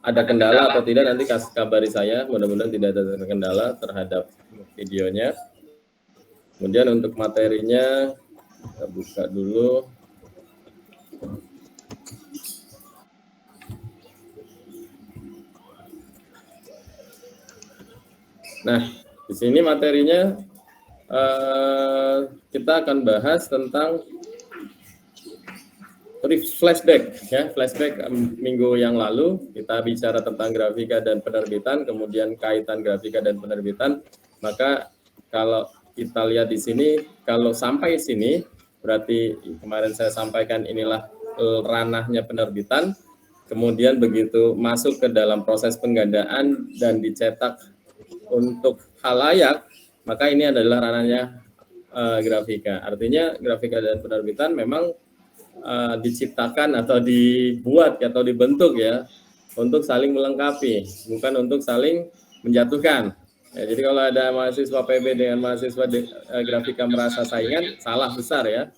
ada kendala atau tidak nanti kabari saya, mudah-mudahan tidak ada kendala terhadap videonya. Kemudian untuk materinya kita buka dulu. Nah, di sini materinya kita akan bahas tentang flashback ya, flashback minggu yang lalu kita bicara tentang grafika dan penerbitan, kemudian kaitan grafika dan penerbitan. Maka kalau kita lihat di sini, kalau sampai sini berarti kemarin saya sampaikan inilah ranahnya penerbitan. Kemudian begitu masuk ke dalam proses penggandaan dan dicetak untuk khalayak, maka ini adalah ranahnya grafika. Artinya grafika dan penerbitan memang diciptakan atau dibuat atau dibentuk ya untuk saling melengkapi, bukan untuk saling menjatuhkan. Ya, jadi kalau ada mahasiswa PB dengan mahasiswa grafika merasa saingan, salah besar ya.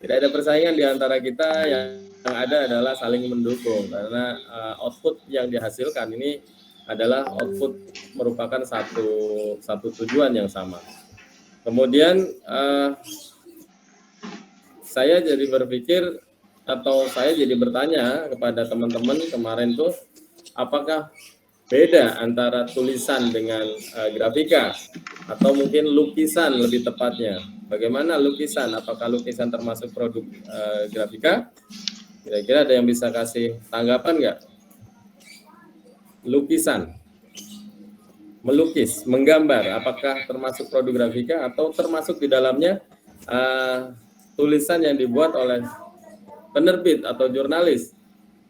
Tidak ada persaingan di antara kita, yang ada adalah saling mendukung, karena output yang dihasilkan ini adalah output merupakan satu tujuan yang sama. Kemudian saya jadi berpikir atau saya jadi bertanya kepada teman-teman kemarin tuh, apakah beda antara tulisan dengan grafika atau mungkin lukisan lebih tepatnya? Bagaimana lukisan? Apakah lukisan termasuk produk grafika? Kira-kira ada yang bisa kasih tanggapan nggak? Lukisan, melukis, menggambar, apakah termasuk produk grafika atau termasuk di dalamnya tulisan yang dibuat oleh penerbit atau jurnalis?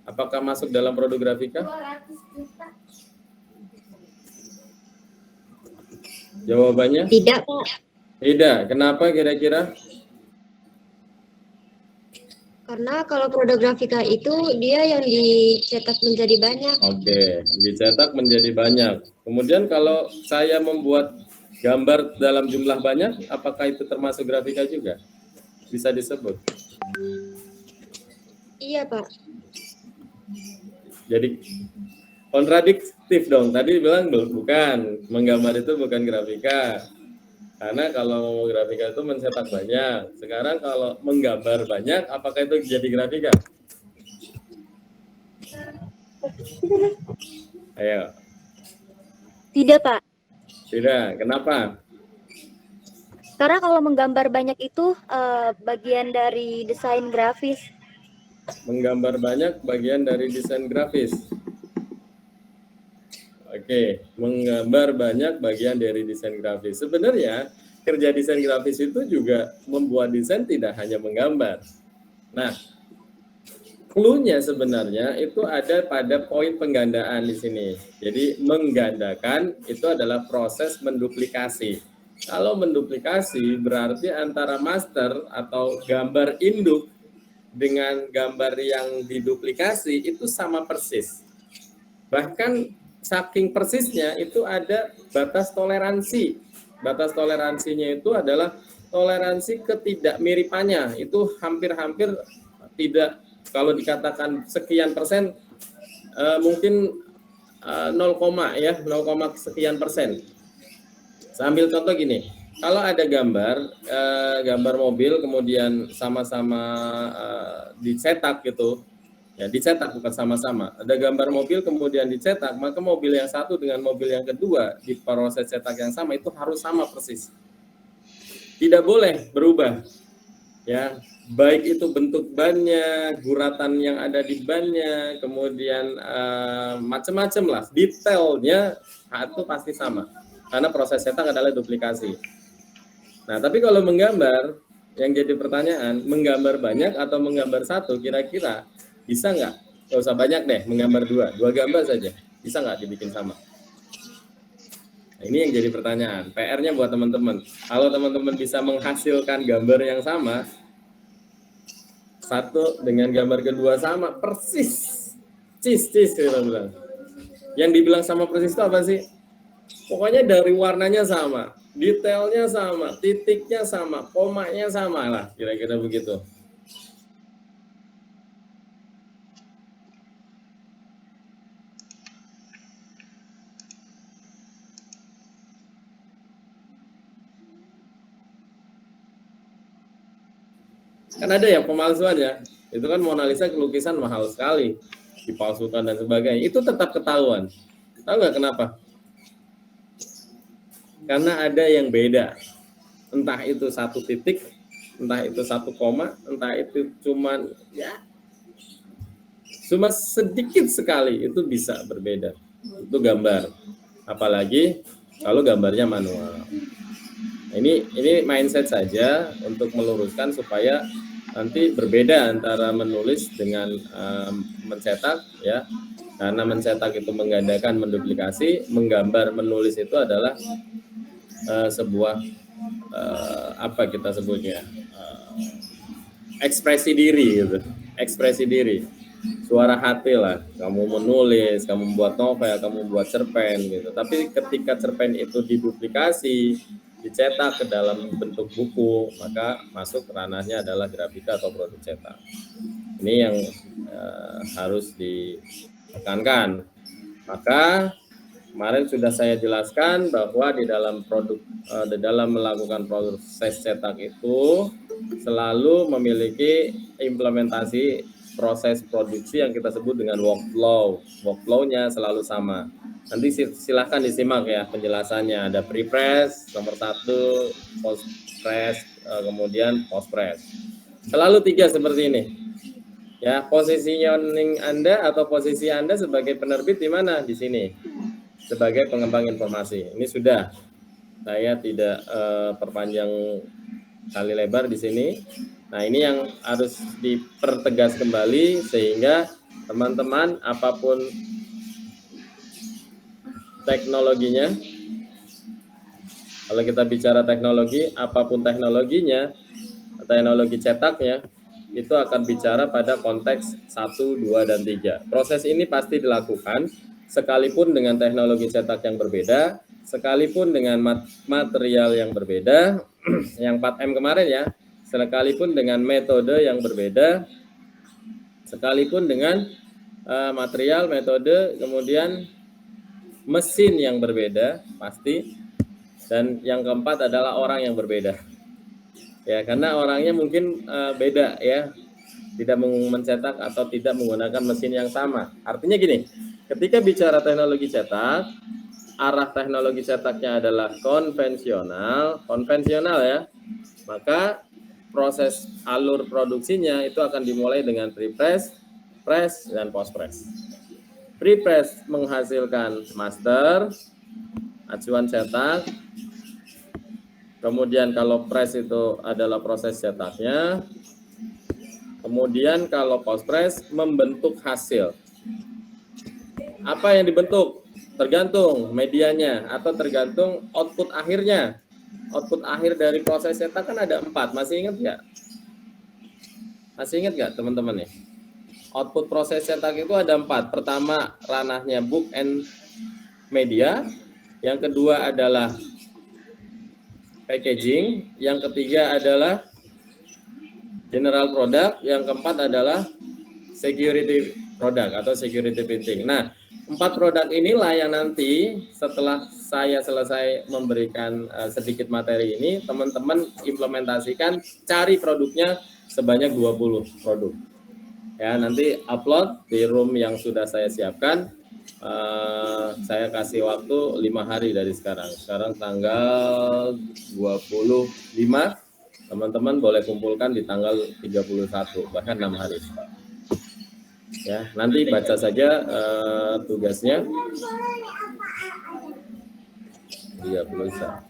Apakah masuk dalam produk grafika? Jawabannya? Tidak, Pak. Tidak. Kenapa kira-kira? Karena kalau produk grafika itu dia yang dicetak menjadi banyak. Oke, dicetak menjadi banyak. Kemudian kalau saya membuat gambar dalam jumlah banyak, apakah itu termasuk grafika juga? Bisa disebut? Iya, Pak. Jadi kontradiktif dong. Tadi bilang bukan, menggambar itu bukan grafika. Karena kalau grafika itu mencetak banyak. Sekarang kalau menggambar banyak, apakah itu jadi grafika? Ayo. Tidak, Pak. Tidak. Kenapa? Karena kalau menggambar banyak itu bagian dari desain grafis. Menggambar banyak bagian dari desain grafis. Oke, menggambar banyak bagian dari desain grafis. Sebenarnya kerja desain grafis itu juga membuat desain, tidak hanya menggambar. Nah, clue-nya sebenarnya itu ada pada poin penggandaan di sini. Jadi menggandakan itu adalah proses menduplikasi. Kalau menduplikasi berarti antara master atau gambar induk dengan gambar yang diduplikasi itu sama persis. Bahkan saking persisnya itu ada batas toleransi. Batas toleransinya itu adalah toleransi ketidakmiripannya. Itu hampir-hampir tidak, kalau dikatakan sekian persen mungkin 0, ya 0, sekian persen. Sambil contoh gini, kalau ada gambar mobil kemudian sama-sama dicetak gitu, ya dicetak bukan sama-sama. Ada gambar mobil kemudian dicetak, maka mobil yang satu dengan mobil yang kedua di proses cetak yang sama itu harus sama persis. Tidak boleh berubah. Ya, baik itu bentuk bannya, guratan yang ada di bannya, kemudian macam-macam lah, detailnya itu pasti sama. Karena proses cetak adalah duplikasi. Nah, tapi kalau menggambar, yang jadi pertanyaan, menggambar banyak atau menggambar satu, kira-kira bisa nggak? Nggak usah banyak deh, menggambar dua gambar saja. Bisa nggak dibikin sama? Nah, ini yang jadi pertanyaan. PR-nya buat teman-teman. Kalau teman-teman bisa menghasilkan gambar yang sama, satu dengan gambar kedua sama, persis. Cis, kita bilang. Yang dibilang sama persis itu apa sih? Pokoknya dari warnanya sama, detailnya sama, titiknya sama, komanya sama lah, kira-kira begitu. Kan ada yang pemalsuan ya. Itu kan Mona Lisa lukisan mahal sekali, dipalsukan dan sebagainya. Itu tetap ketahuan. Tahu nggak kenapa? Karena ada yang beda. Entah itu satu titik, entah itu satu koma, entah itu cuma sedikit sekali, itu bisa berbeda. Itu gambar. Apalagi kalau gambarnya manual. Ini mindset saja untuk meluruskan supaya nanti berbeda antara menulis dengan mencetak ya. Karena mencetak itu menggandakan, menduplikasi, menggambar, menulis itu adalah sebuah apa kita sebutnya, ekspresi diri gitu, ekspresi diri, suara hati lah. Kamu menulis, kamu membuat novel, kamu membuat cerpen gitu. Tapi ketika cerpen itu diduplikasi, dicetak ke dalam bentuk buku, maka masuk ranahnya adalah grafika atau produk cetak. Ini yang harus ditekankan. Maka kemarin sudah saya jelaskan bahwa di dalam di dalam melakukan proses cetak itu selalu memiliki implementasi proses produksi yang kita sebut dengan workflow. Workflow-nya selalu sama. Nanti silahkan disimak ya penjelasannya. Ada pre-press nomor 1, post-press, kemudian post-press. Selalu 3 seperti ini. Ya, positioning Anda atau posisi Anda sebagai penerbit di mana? Di sini. Sebagai pengembang informasi. Ini sudah. Saya tidak perpanjang kali lebar di sini. Nah, ini yang harus dipertegas kembali sehingga teman-teman apapun teknologinya, kalau kita bicara teknologi, apapun teknologinya, teknologi cetaknya, itu akan bicara pada konteks 1, 2, dan 3. Proses ini pasti dilakukan sekalipun dengan teknologi cetak yang berbeda, sekalipun dengan material yang berbeda, yang 4M kemarin ya, sekalipun dengan metode yang berbeda, sekalipun dengan material, metode, kemudian mesin yang berbeda pasti, dan yang keempat adalah orang yang berbeda. Ya, karena orangnya mungkin beda ya, tidak mencetak atau tidak menggunakan mesin yang sama. Artinya gini, ketika bicara teknologi cetak, arah teknologi cetaknya adalah konvensional ya, maka proses alur produksinya itu akan dimulai dengan pre-press, press, dan post-press. Pre-press menghasilkan master, acuan cetak. Kemudian kalau press itu adalah proses cetaknya. Kemudian kalau post-press membentuk hasil. Apa yang dibentuk? Tergantung medianya atau tergantung output akhirnya. Output akhir dari proses cetak kan ada 4. Masih ingat nggak? Masih ingat nggak teman-teman nih? Output proses cetak itu ada 4. Pertama ranahnya book and media. Yang kedua adalah packaging. Yang ketiga adalah general product. Yang keempat adalah security product atau security printing. Nah, 4 produk inilah yang nanti setelah saya selesai memberikan sedikit materi ini, teman-teman implementasikan, cari produknya sebanyak 20 produk. Ya, nanti upload di room yang sudah saya siapkan. Saya kasih waktu 5 hari dari sekarang. Sekarang tanggal 25. Teman-teman boleh kumpulkan di tanggal 31, bahkan 6 hari. Ya, nanti baca saja tugasnya. 31.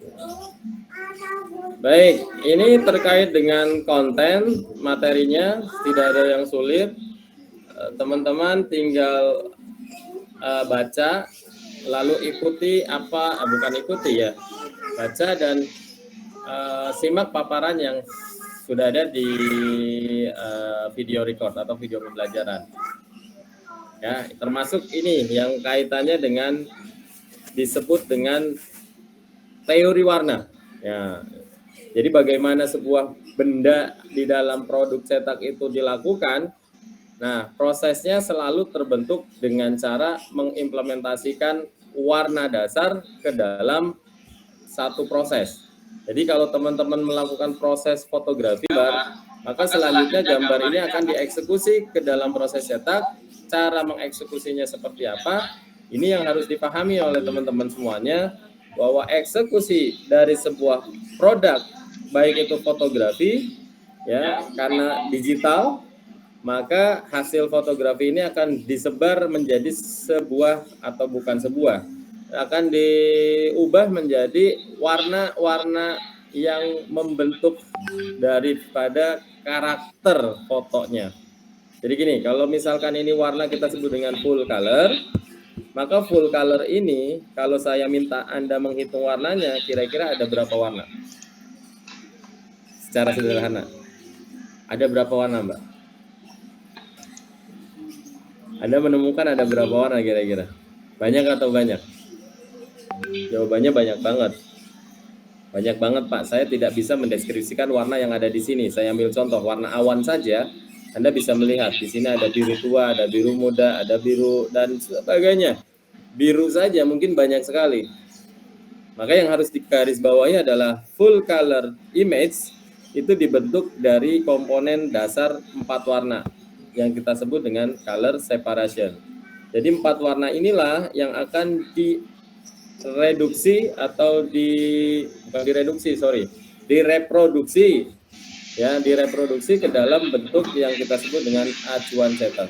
Baik, ini terkait dengan konten materinya, tidak ada yang sulit. Teman-teman tinggal baca, lalu ikuti bukan ikuti ya, baca dan simak paparan yang sudah ada di video record atau video pembelajaran. Ya, termasuk ini yang kaitannya dengan disebut dengan teori warna. Ya, jadi bagaimana sebuah benda di dalam produk cetak itu dilakukan. Nah, prosesnya selalu terbentuk dengan cara mengimplementasikan warna dasar ke dalam satu proses. Jadi kalau teman-teman melakukan proses fotografi, Maka selanjutnya gambar ini akan dieksekusi ke dalam proses cetak. Cara mengeksekusinya seperti apa? Ini yang harus dipahami oleh teman-teman semuanya, bahwa eksekusi dari sebuah produk, baik itu fotografi, ya, karena digital, maka hasil fotografi ini akan disebar menjadi sebuah atau bukan sebuah, akan diubah menjadi warna-warna yang membentuk daripada karakter fotonya. Jadi gini, kalau misalkan ini warna kita sebut dengan full color, maka full color ini kalau saya minta Anda menghitung warnanya, kira-kira ada berapa warna? Secara sederhana. Ada berapa warna, Mbak? Anda menemukan ada berapa warna kira-kira? Banyak atau banyak? Jawabannya banyak banget. Banyak banget, Pak. Saya tidak bisa mendeskripsikan warna yang ada di sini. Saya ambil contoh warna awan saja. Anda bisa melihat di sini ada biru tua, ada biru muda, ada biru dan sebagainya. Biru saja mungkin banyak sekali. Maka yang harus digarisbawahi adalah full color image itu dibentuk dari komponen dasar 4 warna yang kita sebut dengan color separation. Jadi 4 warna inilah yang akan direduksi atau direproduksi ya, direproduksi ke dalam bentuk yang kita sebut dengan acuan cetak.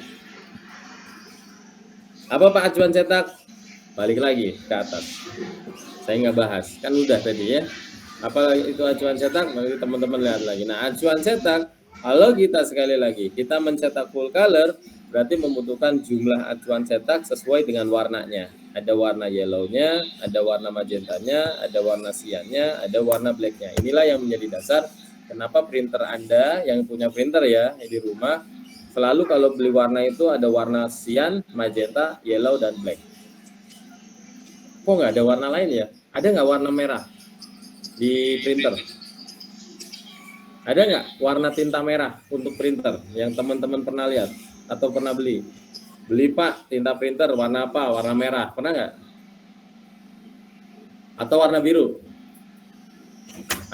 Apa Pak acuan cetak? Balik lagi ke atas. Saya nggak bahas, kan udah tadi ya. Apa itu acuan cetak? Nanti teman-teman lihat lagi. Nah, acuan cetak, kalau kita sekali lagi kita mencetak full color, berarti membutuhkan jumlah acuan cetak sesuai dengan warnanya. Ada warna yellow-nya, ada warna magentanya, ada warna cyan-nya, ada warna black-nya. Inilah yang menjadi dasar kenapa printer Anda yang punya printer ya di rumah selalu kalau beli warna itu ada warna cyan, magenta, yellow, dan black. Kok nggak ada warna lain ya? Ada nggak warna merah di printer? Ada nggak warna tinta merah untuk printer yang teman-teman pernah lihat atau pernah beli? Beli Pak, tinta printer warna apa? Warna merah, pernah nggak? Atau warna biru?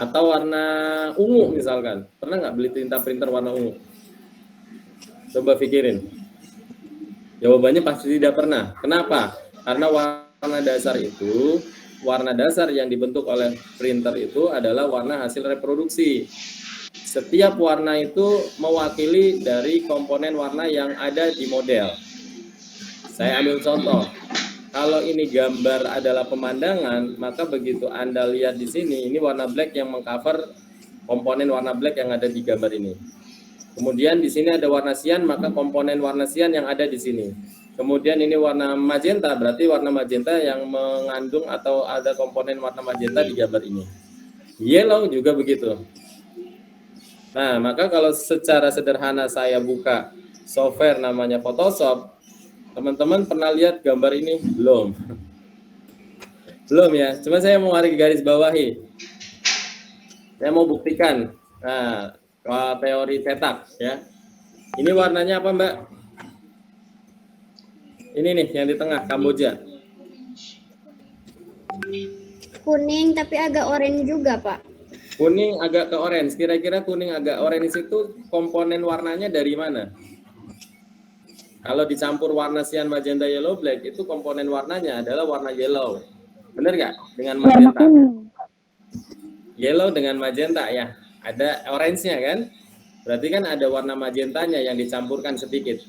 Atau warna ungu misalkan? Pernah nggak beli tinta printer warna ungu? Coba pikirin. Jawabannya pasti tidak pernah. Kenapa? Karena warna dasar itu, warna dasar yang dibentuk oleh printer itu adalah warna hasil reproduksi. Setiap warna itu mewakili dari komponen warna yang ada di model. Saya ambil contoh. Kalau ini gambar adalah pemandangan, maka begitu Anda lihat di sini, ini warna black yang mengcover komponen warna black yang ada di gambar ini. Kemudian di sini ada warna cyan, maka komponen warna cyan yang ada di sini. Kemudian ini warna magenta, berarti warna magenta yang mengandung atau ada komponen warna magenta di gambar ini. Yellow juga begitu. Nah, maka kalau secara sederhana saya buka software namanya Photoshop, teman-teman pernah lihat gambar ini? Belum. Belum ya, cuma saya mau garis bawahi. Saya mau buktikan. Nah, teori cetak ya. Ini warnanya apa, Mbak? Ini nih yang di tengah, Kamboja. Kuning tapi agak oranye juga, Pak. Kuning agak ke orange. Kira-kira kuning agak orange itu komponen warnanya dari mana? Kalau dicampur warna cyan, magenta, yellow, black, itu komponen warnanya adalah warna yellow. Benar nggak? Dengan magenta. Yellow dengan magenta ya. Ada orange-nya kan? Berarti kan ada warna magentanya yang dicampurkan sedikit.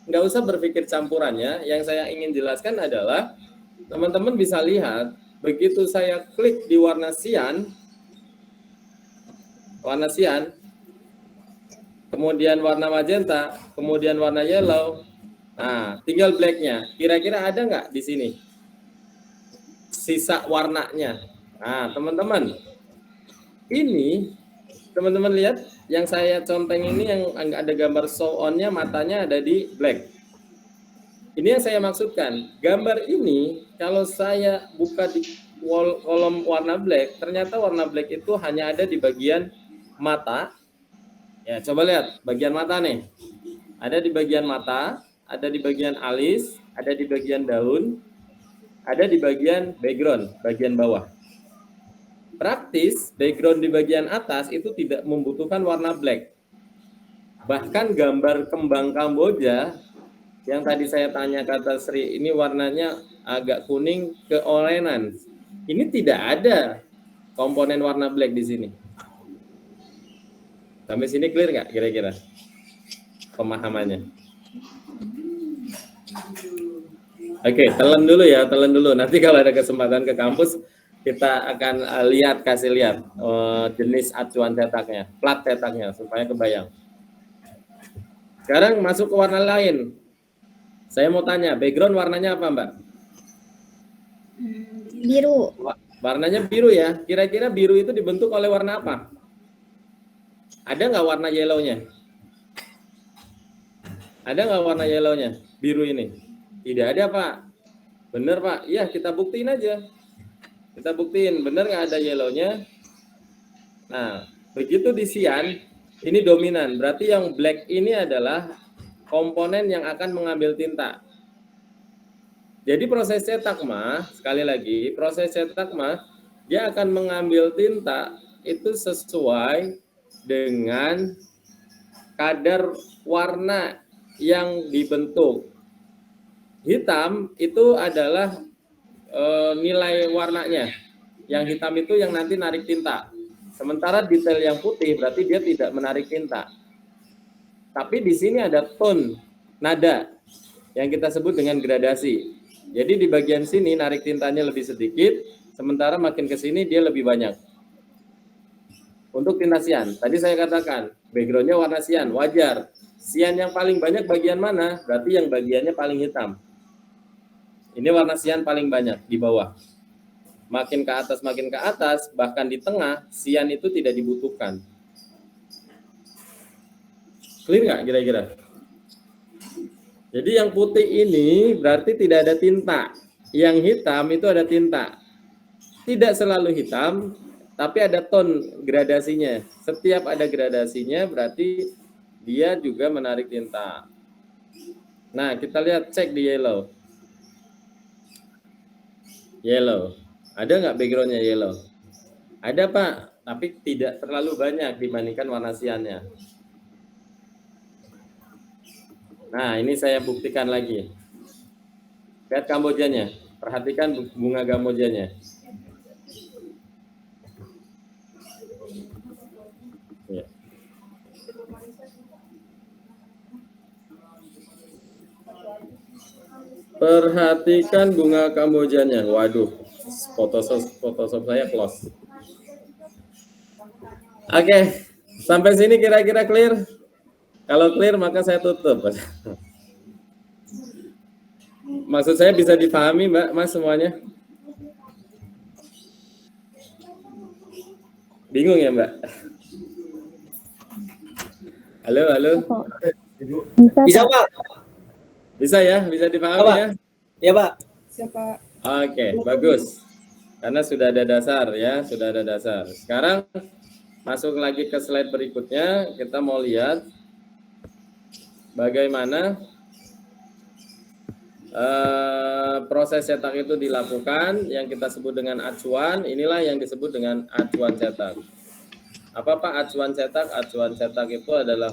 Nggak usah berpikir campurannya. Yang saya ingin jelaskan adalah teman-teman bisa lihat begitu saya klik di warna cyan, kemudian warna magenta, kemudian warna yellow. Nah, tinggal black-nya. Kira-kira ada nggak di sini sisa warnanya? Nah, teman-teman, ini teman-teman lihat yang saya conteng ini yang ada gambar show on-nya, matanya ada di black. Ini yang saya maksudkan. Gambar ini kalau saya buka di kolom warna black, ternyata warna black itu hanya ada di bagian mata. Ya, coba lihat bagian mata nih. Ada di bagian mata, ada di bagian alis, ada di bagian daun, ada di bagian background, bagian bawah. Praktis, background di bagian atas itu tidak membutuhkan warna black. Bahkan gambar kembang Kamboja yang tadi saya tanya kata Sri, ini warnanya agak kuning keorenan. Ini tidak ada komponen warna black di sini. Sampai sini clear nggak kira-kira pemahamannya? Oke, telan dulu ya, telan dulu. Nanti kalau ada kesempatan ke kampus, kita akan kasih lihat jenis acuan cetaknya, plat cetaknya, supaya kebayang. Sekarang masuk ke warna lain. Saya mau tanya, background warnanya apa, Mbak? Biru. Warnanya biru ya. Kira-kira biru itu dibentuk oleh warna apa? Ada nggak warna yellow-nya? Ada nggak warna yellow-nya? Biru ini? Tidak ada, Pak. Bener, Pak. Iya, kita buktiin aja. Kita buktiin, bener nggak ada yellow-nya? Nah, begitu di cyan, ini dominan. Berarti yang black ini adalah komponen yang akan mengambil tinta. Jadi proses cetak mah, sekali lagi, proses cetak mah, dia akan mengambil tinta itu sesuai dengan kadar warna yang dibentuk. Hitam itu adalah nilai warnanya. Yang hitam itu yang nanti narik tinta. Sementara detail yang putih berarti dia tidak menarik tinta. Tapi di sini ada tone, nada, yang kita sebut dengan gradasi. Jadi di bagian sini narik tintanya lebih sedikit, sementara makin ke sini dia lebih banyak. Untuk tinta cyan, tadi saya katakan, backgroundnya warna cyan, wajar. Cyan yang paling banyak bagian mana? Berarti yang bagiannya paling hitam. Ini warna cyan paling banyak di bawah. Makin ke atas, bahkan di tengah, cyan itu tidak dibutuhkan. Clear nggak kira-kira? Jadi yang putih ini berarti tidak ada tinta. Yang hitam itu ada tinta. Tidak selalu hitam, tapi ada tone gradasinya. Setiap ada gradasinya berarti dia juga menarik tinta. Nah, kita lihat, cek di yellow. Yellow. Ada nggak backgroundnya yellow? Ada, Pak, tapi tidak terlalu banyak dibandingkan warna cyannya. Nah, ini saya buktikan lagi. Lihat Kambojanya. Perhatikan bunga Kambojanya. Ya. Perhatikan bunga Kambojanya. Waduh, Photoshop saya close. Oke, sampai sini kira-kira clear? Kalau clear maka saya tutup. Maksud saya bisa dipahami, Mbak, Mas semuanya? Bingung ya, Mbak? Halo, halo. Bisa, Pak? Bisa ya? Bisa dipahami ya? Ya, Pak. Siapa? Oke, bagus. Karena sudah ada dasar ya, sudah ada dasar. Sekarang masuk lagi ke slide berikutnya, kita mau lihat bagaimana proses cetak itu dilakukan, yang kita sebut dengan acuan. Inilah yang disebut dengan acuan cetak. Apa Pak acuan cetak? Acuan cetak itu adalah